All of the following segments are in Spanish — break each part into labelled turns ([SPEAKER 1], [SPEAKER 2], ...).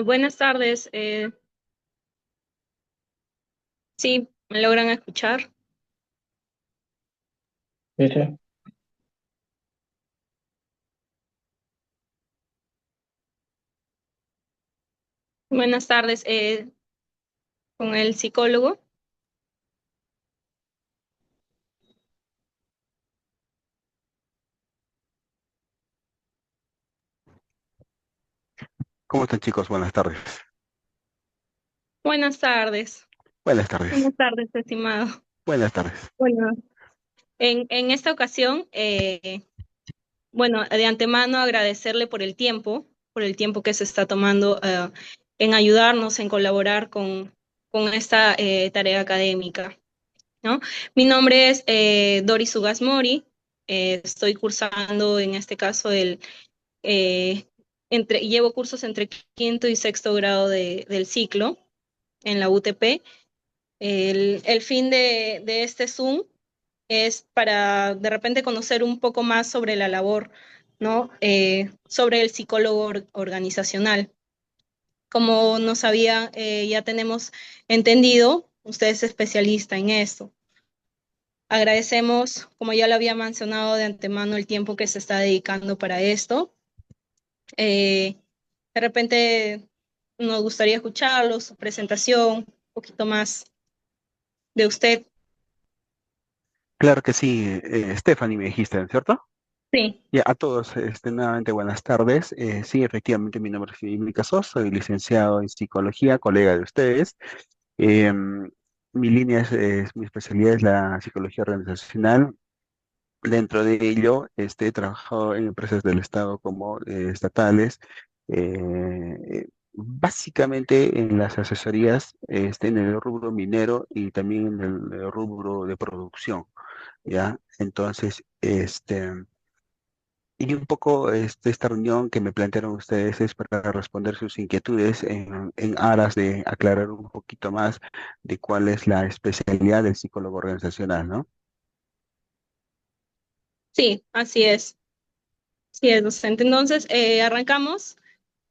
[SPEAKER 1] Buenas tardes. Sí, ¿me logran escuchar?
[SPEAKER 2] Sí, sí.
[SPEAKER 1] Buenas tardes. Con el psicólogo.
[SPEAKER 3] ¿Cómo están, chicos? Buenas tardes.
[SPEAKER 1] Buenas tardes.
[SPEAKER 3] Buenas tardes.
[SPEAKER 1] Buenas tardes, estimado.
[SPEAKER 3] Buenas tardes.
[SPEAKER 1] Bueno, en esta ocasión, bueno, de antemano agradecerle por el tiempo que se está tomando en ayudarnos, en colaborar con esta tarea académica, ¿no? Mi nombre es Doris Ugasmori. Estoy cursando en este caso eh, llevo cursos entre quinto y sexto grado del ciclo en la UTP. El fin de este Zoom es para de repente conocer un poco más sobre la labor, ¿no? Sobre el psicólogo organizacional. Como nos había, ya tenemos entendido, usted es especialista en esto. Agradecemos, como ya lo había mencionado de antemano, el tiempo que se está dedicando para esto. Eh, de repente nos gustaría escucharlo, su presentación, un poquito más de usted.
[SPEAKER 3] Claro que sí, Stephanie me dijiste, ¿cierto?
[SPEAKER 1] Sí,
[SPEAKER 3] Ya, a todos, nuevamente buenas tardes. Sí, efectivamente, mi nombre es Emilio Casos, soy licenciado en psicología, colega de ustedes. Mi línea mi especialidad es la psicología organizacional. Dentro de ello, he trabajado en empresas del Estado como estatales, básicamente en las asesorías, en el rubro minero y también en el rubro de producción, ¿ya? Entonces, y un poco esta reunión que me plantearon ustedes es para responder sus inquietudes en aras de aclarar un poquito más de cuál es la especialidad del psicólogo organizacional, ¿no?
[SPEAKER 1] sí, así es. Sí, es docente. Entonces, arrancamos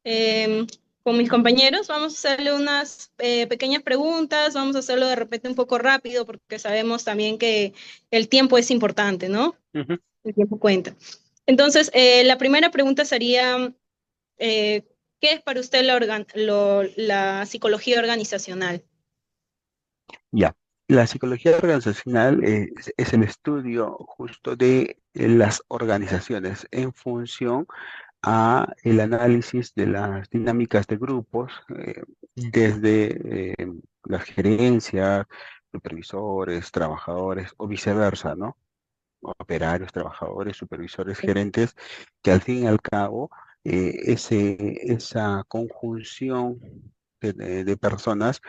[SPEAKER 1] eh, con mis compañeros. Vamos a hacerle unas pequeñas preguntas. Vamos a hacerlo de repente un poco rápido porque sabemos también que el tiempo es importante, ¿no?
[SPEAKER 3] Ujú.
[SPEAKER 1] El tiempo cuenta. Entonces, la primera pregunta sería, eh, ¿qué es para usted la psicología organizacional?
[SPEAKER 3] Ya, la psicología organizacional es el estudio justo de las organizaciones en función a el análisis de las dinámicas de grupos, desde las gerencias, supervisores, trabajadores o viceversa, ¿no? Operarios, trabajadores, supervisores, gerentes, que al fin y al cabo esa conjunción de personas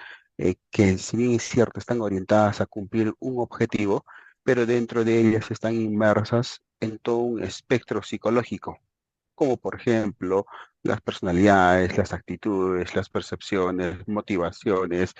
[SPEAKER 3] que si bien es cierto están orientadas a cumplir un objetivo, pero dentro de ellas están inmersas en todo un espectro psicológico, como por ejemplo las personalidades, las actitudes, las percepciones, motivaciones,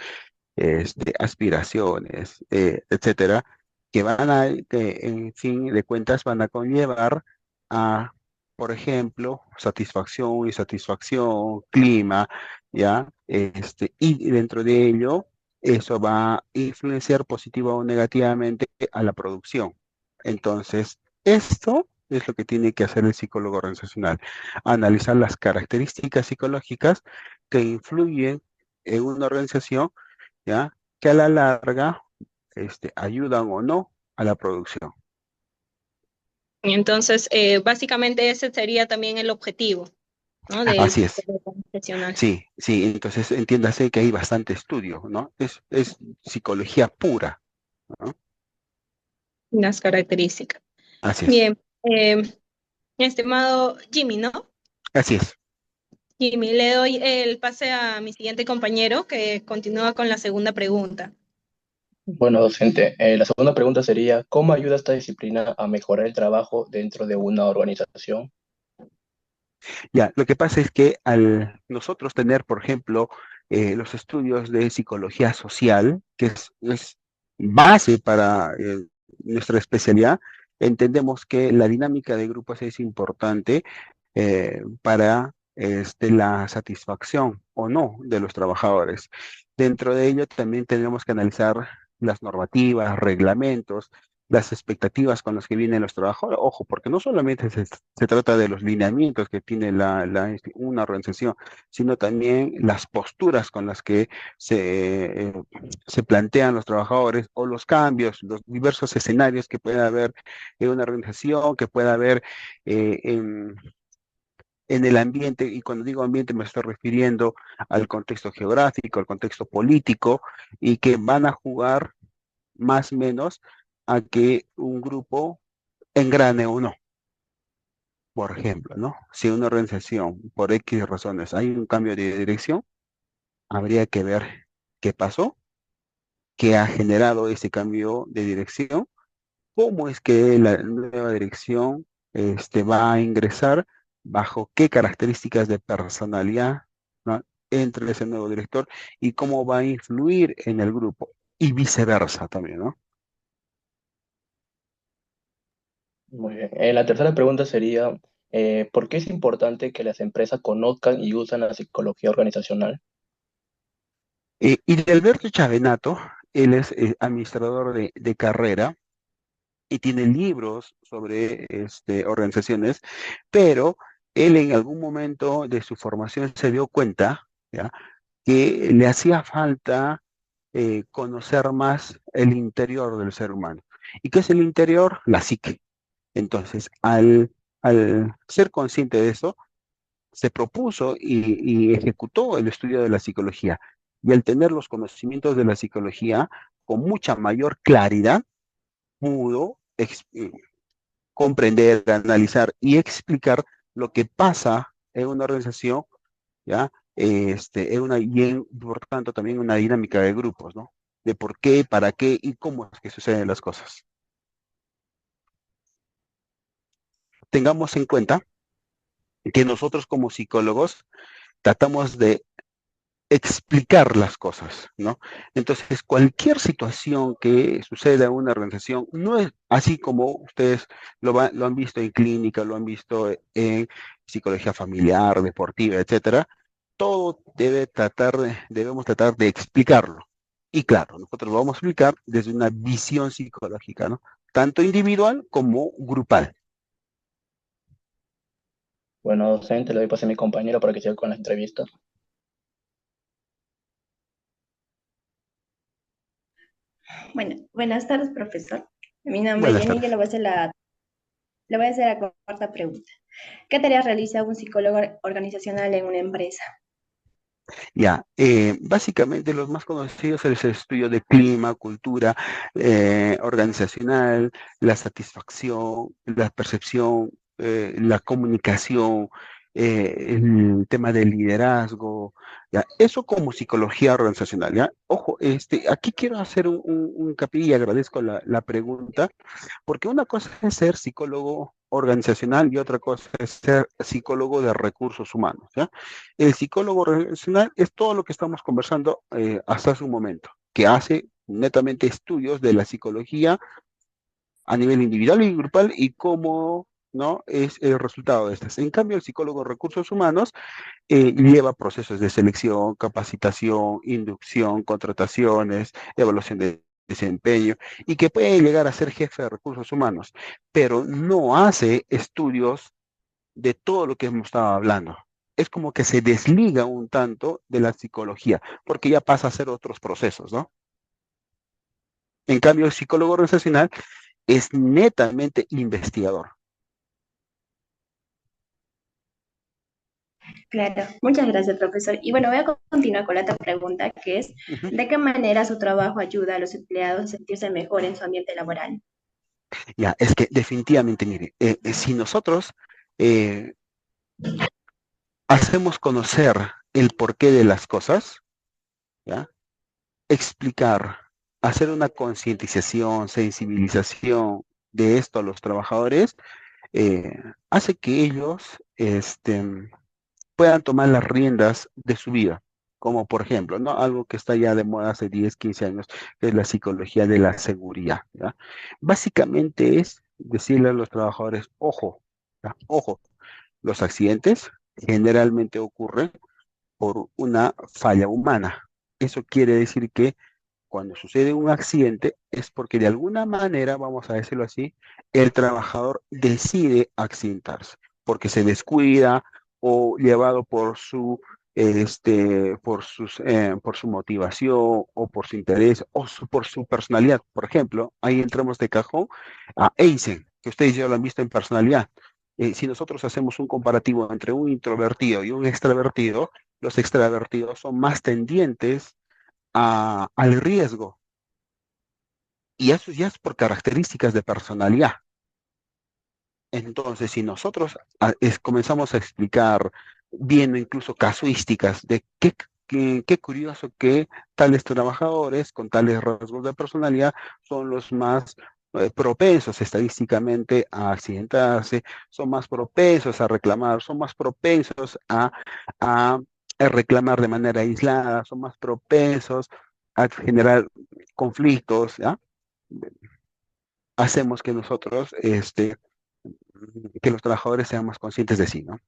[SPEAKER 3] aspiraciones, etcétera, que en fin de cuentas van a conllevar a, por ejemplo, satisfacción, insatisfacción, clima, ¿ya? Y dentro de ello, eso va a influenciar positiva o negativamente a la producción. Entonces, esto es lo que tiene que hacer el psicólogo organizacional, analizar las características psicológicas que influyen en una organización, ¿ya? Que a la larga ayudan o no a la producción.
[SPEAKER 1] Y entonces, básicamente ese sería también el objetivo, ¿no? Del
[SPEAKER 3] Así es,
[SPEAKER 1] psicólogo profesional,
[SPEAKER 3] sí, sí, entonces entiéndase que hay bastante estudio, ¿no? Es psicología pura, ¿no?
[SPEAKER 1] las características.
[SPEAKER 3] Así es,
[SPEAKER 1] Bien, estimado Jimmy, ¿no?
[SPEAKER 3] así es.
[SPEAKER 1] Jimmy, le doy el pase a mi siguiente compañero que continúa con la segunda pregunta.
[SPEAKER 2] Bueno, docente, la segunda pregunta sería, ¿cómo ayuda esta disciplina a mejorar el trabajo dentro de una organización?
[SPEAKER 3] Ya, lo que pasa es que al nosotros tener, por ejemplo, los estudios de psicología social, que es base para nuestra especialidad, entendemos que la dinámica de grupos es importante para la satisfacción o no de los trabajadores. Dentro de ello también tenemos que analizar las normativas, reglamentos, las expectativas con las que vienen los trabajadores. Ojo, porque no solamente se trata de los lineamientos que tiene una organización, sino también las posturas con las que se plantean los trabajadores o los cambios, los diversos escenarios que pueda haber en una organización, que pueda haber en el ambiente, y cuando digo ambiente me estoy refiriendo al contexto geográfico, al contexto político, y que van a jugar más o menos a que un grupo engrane o no. Por ejemplo, ¿no? Si una organización, por X razones, hay un cambio de dirección, habría que ver qué pasó, qué ha generado ese cambio de dirección, cómo es que la nueva dirección va a ingresar, bajo qué características de personalidad, ¿no? Entre ese nuevo director y cómo va a influir en el grupo y viceversa también, ¿no?
[SPEAKER 2] Muy bien. La tercera pregunta sería, ¿por qué es importante que las empresas conozcan y usen la psicología organizacional?
[SPEAKER 3] Y de Alberto Chavenato, él es administrador de carrera y tiene libros sobre organizaciones, pero él en algún momento de su formación se dio cuenta, ¿ya?, que le hacía falta conocer más el interior del ser humano. ¿Y qué es el interior? La psique. Entonces, al ser consciente de eso, se propuso y ejecutó el estudio de la psicología. Y al tener los conocimientos de la psicología con mucha mayor claridad, pudo comprender, analizar y explicar lo que pasa en una organización, ¿ya? Por tanto, también una dinámica de grupos, ¿no? De por qué, para qué y cómo es que suceden las cosas. Tengamos en cuenta que nosotros como psicólogos tratamos de explicar las cosas, ¿no? Entonces, cualquier situación que suceda en una organización, no es así como ustedes lo han visto en clínica, lo han visto en psicología familiar, deportiva, etcétera. Todo debemos tratar de explicarlo. Y claro, nosotros lo vamos a explicar desde una visión psicológica, ¿no? Tanto individual como grupal.
[SPEAKER 2] Bueno, docente, le doy paso a mi compañero para que siga con la entrevista.
[SPEAKER 4] Bueno, buenas tardes, profesor. Mi nombre es
[SPEAKER 3] Buenas
[SPEAKER 4] Jenny y yo
[SPEAKER 3] tardes.
[SPEAKER 4] le voy a hacer la cuarta pregunta. ¿Qué tareas realiza un psicólogo organizacional en una empresa?
[SPEAKER 3] Ya, básicamente los más conocidos es el estudio de clima, cultura organizacional, la satisfacción, la percepción, la comunicación, el tema del liderazgo, ya, eso como psicología organizacional, ¿ya? Ojo, aquí quiero hacer un hincapié y agradezco la pregunta, porque una cosa es ser psicólogo organizacional y otra cosa es ser psicólogo de recursos humanos, ¿ya? El psicólogo organizacional es todo lo que estamos conversando hasta hace un momento, que hace netamente estudios de la psicología a nivel individual y grupal y cómo, ¿no?, es el resultado de estas. En cambio, el psicólogo de recursos humanos lleva procesos de selección, capacitación, inducción, contrataciones, evaluación de desempeño, y que puede llegar a ser jefe de recursos humanos, pero no hace estudios de todo lo que hemos estado hablando. Es como que se desliga un tanto de la psicología, porque ya pasa a ser otros procesos, ¿no? En cambio, el psicólogo organizacional es netamente investigador.
[SPEAKER 4] Claro, muchas gracias, profesor. Y bueno, voy a continuar con la otra pregunta, que es,
[SPEAKER 3] Ujú.
[SPEAKER 4] ¿de qué manera su trabajo ayuda a los empleados a sentirse mejor en su ambiente laboral?
[SPEAKER 3] Ya, es que definitivamente, mire, si nosotros eh, hacemos conocer el porqué de las cosas, ¿ya?, explicar, hacer una concientización, sensibilización de esto a los trabajadores, hace que ellos puedan tomar las riendas de su vida. Como por ejemplo, ¿no?, algo que está ya de moda hace 10, 15 años, que es la psicología de la seguridad, ¿ya? Básicamente es decirle a los trabajadores, ojo, ¿ya?, ojo, los accidentes generalmente ocurre por una falla humana. Eso quiere decir que cuando sucede un accidente es porque de alguna manera, vamos a decirlo así, el trabajador decide accidentarse, porque se descuida o llevado por por su motivación o por su interés o por su personalidad. Por ejemplo, ahí entramos de cajón a Eisen, que ustedes ya lo han visto en personalidad. Si nosotros hacemos un comparativo entre un introvertido y un extravertido, los extravertidos son más tendientes al riesgo. Y eso ya es por características de personalidad. Entonces, si nosotros comenzamos a explicar, viendo incluso casuísticas de qué curioso que tales trabajadores con tales rasgos de personalidad son los más propensos estadísticamente a accidentarse, son más propensos a reclamar, son más propensos a reclamar de manera aislada, son más propensos a generar conflictos, ¿ya? Hacemos que nosotros, que los trabajadores sean más conscientes de sí, ¿no?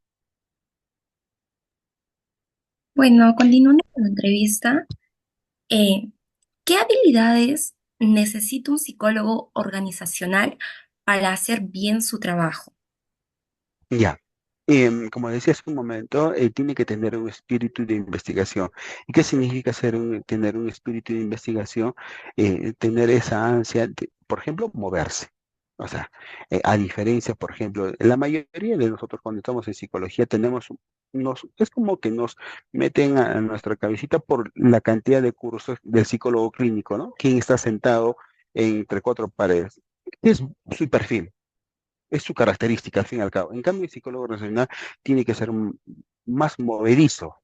[SPEAKER 4] Bueno, continuando con la entrevista, eh, ¿qué habilidades necesita un psicólogo organizacional para hacer bien su trabajo?
[SPEAKER 3] Ya. Como decía hace un momento, tiene que tener un espíritu de investigación. ¿Y qué significa tener un espíritu de investigación? Tener esa ansia de, por ejemplo, moverse. O sea, a diferencia, por ejemplo, la mayoría de nosotros cuando estamos en psicología es como que nos meten a nuestra cabecita por la cantidad de cursos del psicólogo clínico, ¿no? Quien está sentado entre cuatro paredes. Es su perfil. Es su característica, al fin y al cabo. En cambio, el psicólogo relacional tiene que ser más movedizo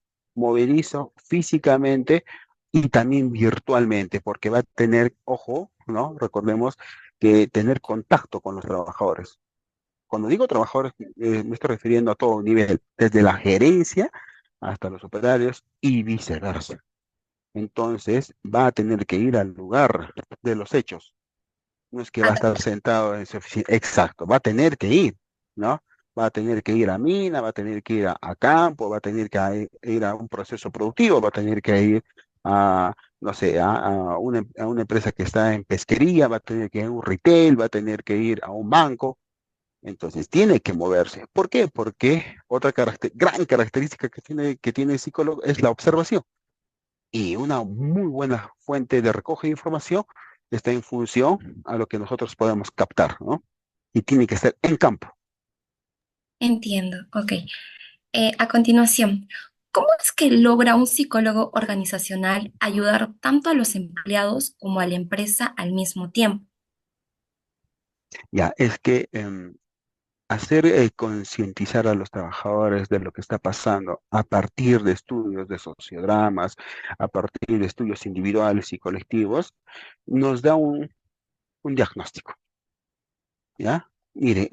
[SPEAKER 3] físicamente y también virtualmente, porque va a tener, ojo, ¿no? Recordemos que tener contacto con los trabajadores. Cuando digo trabajadores, me estoy refiriendo a todo nivel, desde la gerencia hasta los operarios y viceversa. Entonces, va a tener que ir al lugar de los hechos, no es que va a estar sentado en su oficina, exacto, va a tener que ir, ¿no? Va a tener que ir a mina, va a tener que ir a campo, va a tener que ir a un proceso productivo, va a tener que ir a, no sé, a una empresa que está en pesquería, va a tener que ir a un retail, va a tener que ir a un banco. Entonces tiene que moverse. ¿Por qué? Porque otra gran característica que tiene el psicólogo es la observación. Y una muy buena fuente de recoge de información está en función a lo que nosotros podemos captar, ¿no? Y tiene que ser en campo.
[SPEAKER 4] Entiendo, ok. A continuación, ¿cómo es que logra un psicólogo organizacional ayudar tanto a los empleados como a la empresa al mismo tiempo?
[SPEAKER 3] Ya, es que hacer concientizar a los trabajadores de lo que está pasando a partir de estudios de sociodramas, a partir de estudios individuales y colectivos, nos da un diagnóstico. ¿Ya? Mire,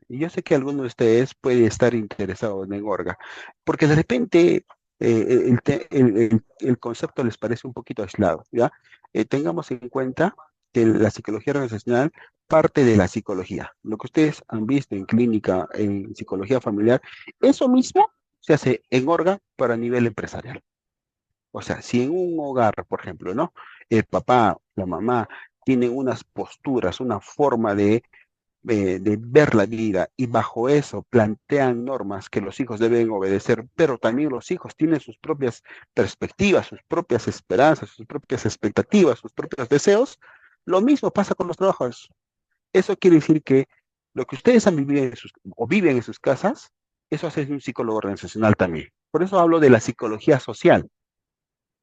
[SPEAKER 3] yo sé que alguno de ustedes puede estar interesado en Orga, porque de repente el concepto les parece un poquito aislado, ¿ya? Tengamos en cuenta que la psicología organizacional parte de la psicología. Lo que ustedes han visto en clínica, en psicología familiar, eso mismo se hace en Orga para nivel empresarial. O sea, si en un hogar, por ejemplo, ¿no? El papá, la mamá tienen unas posturas, una forma de ver la vida y bajo eso plantean normas que los hijos deben obedecer, pero también los hijos tienen sus propias perspectivas, sus propias esperanzas, sus propias expectativas, sus propios deseos, lo mismo pasa con los trabajadores. Eso quiere decir que lo que ustedes han vivido o viven en sus casas, eso hace un psicólogo organizacional también. Por eso hablo de la psicología social.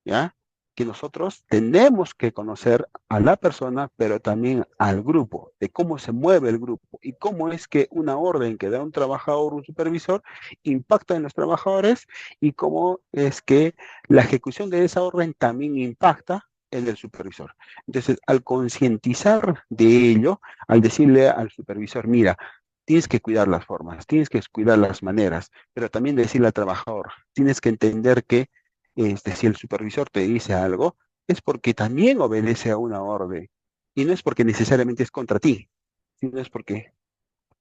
[SPEAKER 3] ¿Ya? Que nosotros tenemos que conocer a la persona, pero también al grupo, de cómo se mueve el grupo y cómo es que una orden que da un trabajador o un supervisor impacta en los trabajadores y cómo es que la ejecución de esa orden también impacta en el supervisor. Entonces, al concientizar de ello, al decirle al supervisor, mira, tienes que cuidar las formas, tienes que cuidar las maneras, pero también decirle al trabajador, tienes que entender que si el supervisor te dice algo, es porque también obedece a una orden. Y no es porque necesariamente es contra ti, sino es porque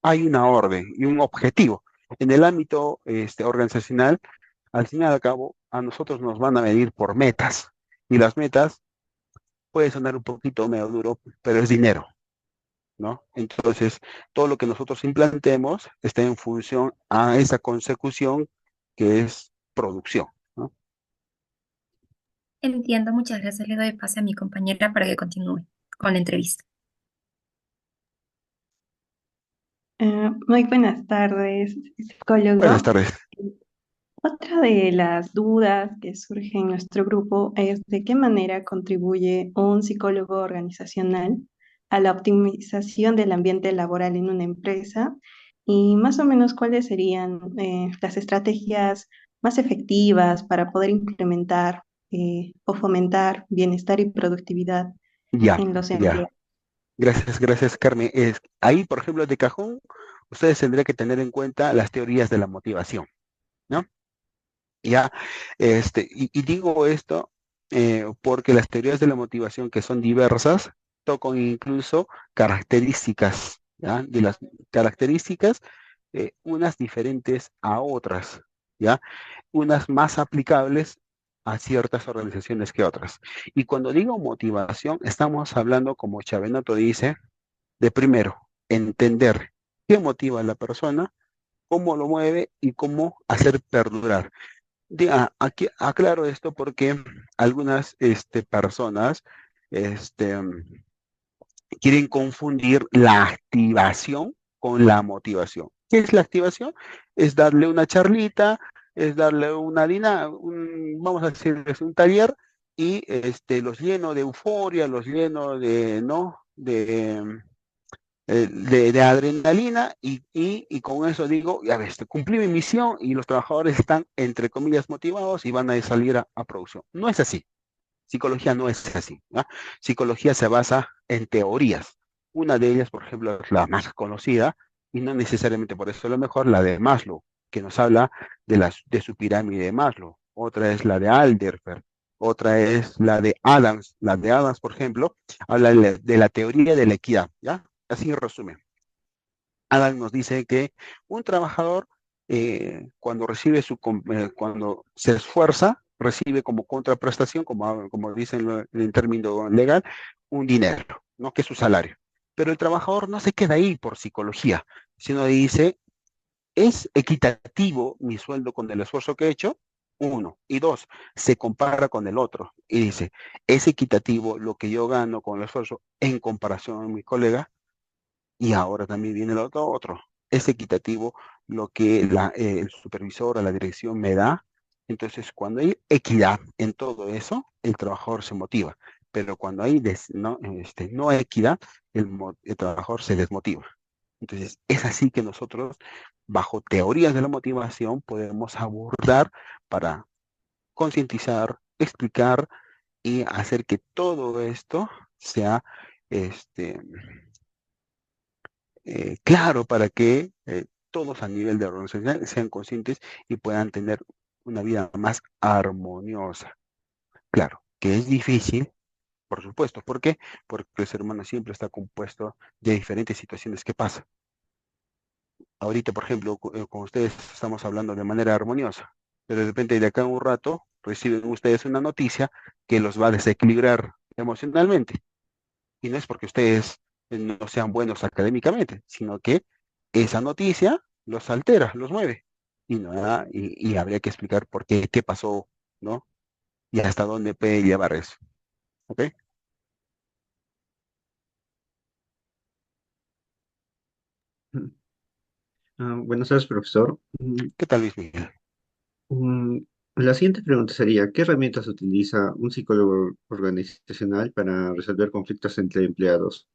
[SPEAKER 3] hay una orden y un objetivo. En el ámbito organizacional, al fin y al cabo, a nosotros nos van a medir por metas. Y las metas puede sonar un poquito medio duro, pero es dinero, ¿no? Entonces, todo lo que nosotros implantemos está en función a esa consecución que es producción, ¿no?
[SPEAKER 4] Entiendo, muchas gracias. Le doy pase a mi compañera para que continúe con la entrevista.
[SPEAKER 5] Muy buenas tardes,
[SPEAKER 3] Buenas
[SPEAKER 5] psicólogo.
[SPEAKER 3] tardes.
[SPEAKER 5] Otra de las dudas que surge en nuestro grupo es de qué manera contribuye un psicólogo organizacional a la optimización del ambiente laboral en una empresa y más o menos cuáles serían las estrategias más efectivas para poder implementar o fomentar bienestar y productividad
[SPEAKER 3] Ya,
[SPEAKER 5] en los
[SPEAKER 3] ya.
[SPEAKER 5] empleados.
[SPEAKER 3] Gracias, Carmen. Ahí, por ejemplo, de cajón, ustedes tendrían que tener en cuenta las teorías de la motivación, ¿no? Ya, y digo esto porque las teorías de la motivación, que son diversas, tocan incluso características, ¿ya? De las características, unas diferentes a otras, ¿ya? Unas más aplicables a ciertas organizaciones que otras. Y cuando digo motivación, estamos hablando, como Chavenoto dice, de primero, entender qué motiva a la persona, cómo lo mueve y cómo hacer perdurar. Aquí aclaro esto porque algunas personas este, quieren confundir la activación con la motivación. ¿Qué es la activación? Es darle una charlita, es darle vamos a decir, es un taller y los lleno de euforia, los lleno de, ¿no? De adrenalina y con eso digo, ya ves, cumplí mi misión y los trabajadores están, entre comillas, motivados y van a salir a producción. No es así. Psicología no es así, ¿no? Psicología se basa en teorías. Una de ellas, por ejemplo, es la más conocida y no necesariamente por eso lo mejor, la de Maslow, que nos habla de su pirámide de Maslow. Otra es la de Alderfer. Otra es la de Adams. La de Adams, por ejemplo, habla de la teoría de la equidad, ¿ya? Así en resumen. Adam nos dice que un trabajador, cuando se esfuerza, recibe como contraprestación, como dice en término legal, un dinero, ¿no? Que es su salario. Pero el trabajador no se queda ahí por psicología, sino dice, ¿es equitativo mi sueldo con el esfuerzo que he hecho? Uno. Y dos, se compara con el otro. Y dice, ¿es equitativo lo que yo gano con el esfuerzo en comparación a mi colega? Y ahora también viene lo otro. Es equitativo lo que el supervisor o la dirección me da. Entonces, cuando hay equidad en todo eso, el trabajador se motiva. Pero cuando hay no equidad, el trabajador se desmotiva. Entonces, es así que nosotros, bajo teorías de la motivación, podemos abordar para concientizar, explicar y hacer que todo esto sea este, claro para que todos a nivel de organización sean conscientes y puedan tener una vida más armoniosa. Claro, que es difícil, por supuesto. ¿Por qué? Porque el ser humano siempre está compuesto de diferentes situaciones que pasan. Ahorita, por ejemplo, con ustedes estamos hablando de manera armoniosa, pero de repente de acá a un rato reciben ustedes una noticia que los va a desequilibrar emocionalmente. Y no es porque ustedes no sean buenos académicamente, sino que esa noticia los altera, los mueve. Y, no, y habría que explicar por qué, qué pasó, ¿no? Y hasta dónde puede llevar eso. ¿Ok?
[SPEAKER 6] Buenas tardes, profesor.
[SPEAKER 3] ¿Qué tal, Luis Miguel?
[SPEAKER 6] Mm, la siguiente pregunta sería, ¿qué herramientas utiliza un psicólogo organizacional para resolver conflictos entre empleados?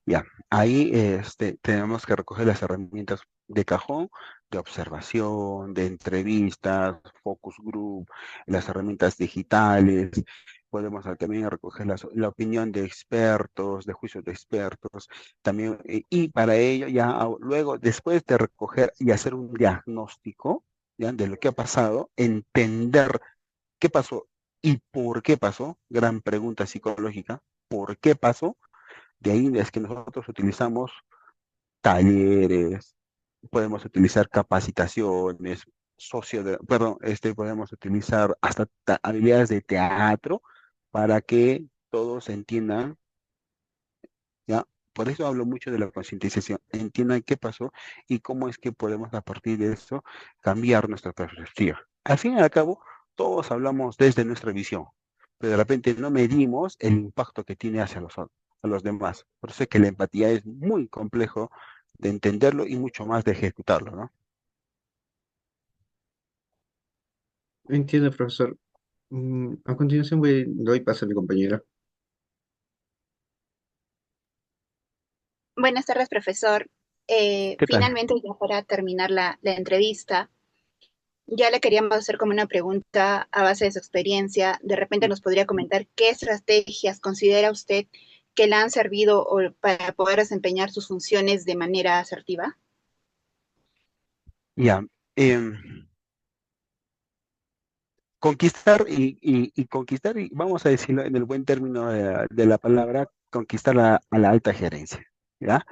[SPEAKER 3] Ya, ahí tenemos que recoger las herramientas de cajón, de observación, de entrevistas, focus group, las herramientas digitales. Podemos también recoger la opinión de expertos, de juicios de expertos, también, y para ello ya luego, después de recoger y hacer un diagnóstico, ¿ya? De lo que ha pasado, entender qué pasó y por qué pasó, gran pregunta psicológica, ¿por qué pasó? De ahí es que nosotros utilizamos talleres, podemos utilizar capacitaciones, perdón, podemos utilizar hasta habilidades de teatro para que todos entiendan, ¿ya? Por eso hablo mucho de la concientización, entiendan qué pasó y cómo es que podemos a partir de eso cambiar nuestra perspectiva. Al fin y al cabo, todos hablamos desde nuestra visión, pero de repente no medimos el impacto que tiene hacia a los demás. Por eso es que la empatía es muy complejo de entenderlo y mucho más de ejecutarlo, ¿no?
[SPEAKER 6] Entiendo, profesor. A continuación doy paso a mi compañera.
[SPEAKER 7] Buenas tardes, profesor.
[SPEAKER 3] ¿Qué tal?
[SPEAKER 7] Finalmente, ya para terminar la entrevista, ya le queríamos hacer como una pregunta a base de su experiencia. De repente nos podría comentar qué estrategias considera usted que le han servido para poder desempeñar sus funciones de manera asertiva.
[SPEAKER 3] Ya. Conquistar y conquistar, y vamos a decirlo en el buen término de la palabra, conquistar a la alta gerencia, ¿ya?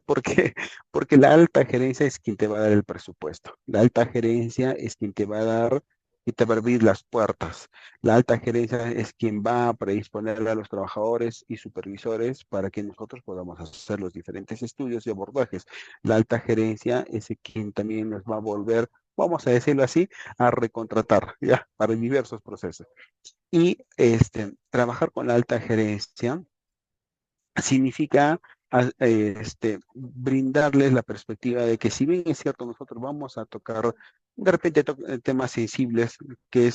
[SPEAKER 3] Porque, porque la alta gerencia es quien te va a dar el presupuesto. La alta gerencia es quien te va a dar y te va a abrir las puertas. La alta gerencia es quien va a predisponer a los trabajadores y supervisores para que nosotros podamos hacer los diferentes estudios y abordajes. La alta gerencia es quien también nos va a volver, vamos a decirlo así, a recontratar, ¿ya? Para diversos procesos. Y trabajar con la alta gerencia significa brindarles la perspectiva de que si bien es cierto, nosotros vamos a tocar de repente temas sensibles, que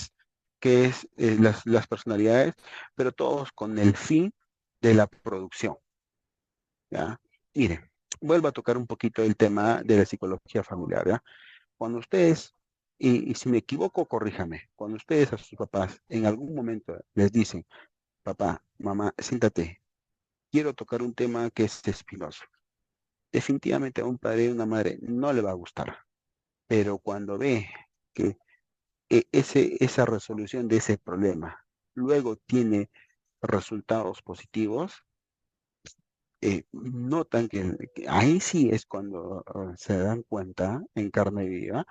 [SPEAKER 3] es las personalidades, pero todos con el fin de la producción, ¿ya? Mire, vuelvo a tocar un poquito el tema de la psicología familiar, ¿ya? Cuando ustedes, y si me equivoco, corríjame, cuando ustedes a sus papás en algún momento les dicen, papá, mamá, siéntate, quiero tocar un tema que es espinoso. Definitivamente a un padre y una madre no le va a gustar, pero cuando ve que esa resolución de ese problema luego tiene resultados positivos, notan que ahí sí es cuando se dan cuenta en carne viva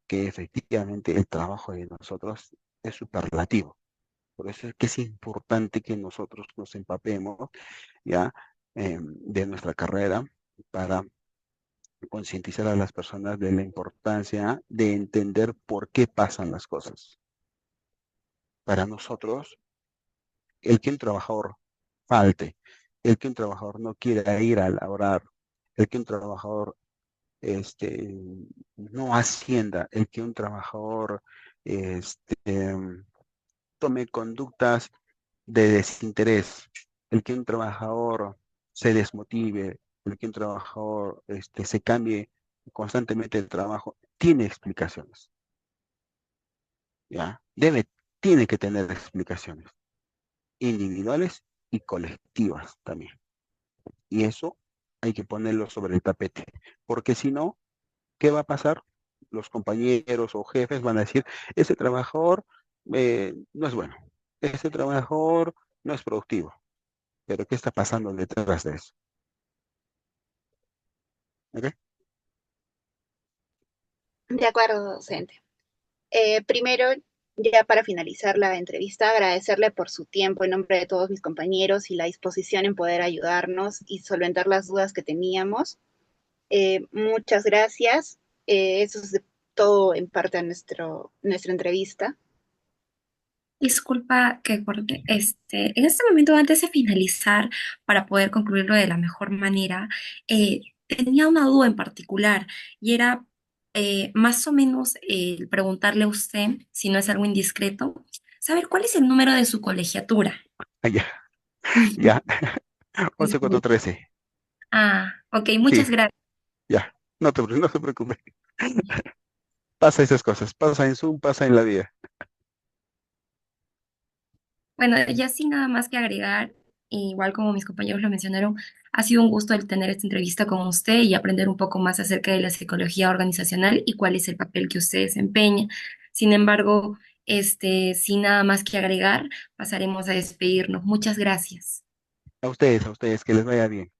[SPEAKER 3] que efectivamente el trabajo de nosotros es superlativo. Por eso es que es importante que nosotros nos empapemos ya de nuestra carrera para concientizar a las personas de la importancia de entender por qué pasan las cosas. Para nosotros, el que un trabajador falte, el que un trabajador no quiera ir a laborar, el que un trabajador este, no ascienda, el que un trabajador este, tome conductas de desinterés, el que un trabajador se desmotive, el que un trabajador se cambie constantemente de trabajo, tiene explicaciones, ¿ya? Tiene que tener explicaciones individuales y colectivas también. Y eso hay que ponerlo sobre el tapete, porque si no, ¿qué va a pasar? Los compañeros o jefes van a decir, ese trabajador no es bueno, ese trabajador no es productivo, pero ¿qué está pasando detrás de eso? ¿Ok?
[SPEAKER 7] De acuerdo, docente. Primero, ya para finalizar la entrevista, agradecerle por su tiempo en nombre de todos mis compañeros y la disposición en poder ayudarnos y solventar las dudas que teníamos. Muchas gracias. Eso es todo en parte de nuestra entrevista.
[SPEAKER 4] Disculpa que corte. En este momento, antes de finalizar, para poder concluirlo de la mejor manera, tenía una duda en particular y era más o menos preguntarle a usted, si no es algo indiscreto, saber cuál es el número de su colegiatura.
[SPEAKER 3] Ah, ya, ya, 11.413.
[SPEAKER 4] Ah, ok,
[SPEAKER 3] Sí,
[SPEAKER 4] muchas gracias.
[SPEAKER 3] ya, no se preocupe. Pasa esas cosas, pasa en Zoom, pasa en la vida.
[SPEAKER 4] Bueno, ya sin nada más que agregar, igual como mis compañeros lo mencionaron, ha sido un gusto el tener esta entrevista con usted y aprender un poco más acerca de la psicología organizacional y cuál es el papel que usted desempeña. Sin embargo, sin nada más que agregar, pasaremos a despedirnos. Muchas gracias.
[SPEAKER 3] A ustedes, que les vaya bien.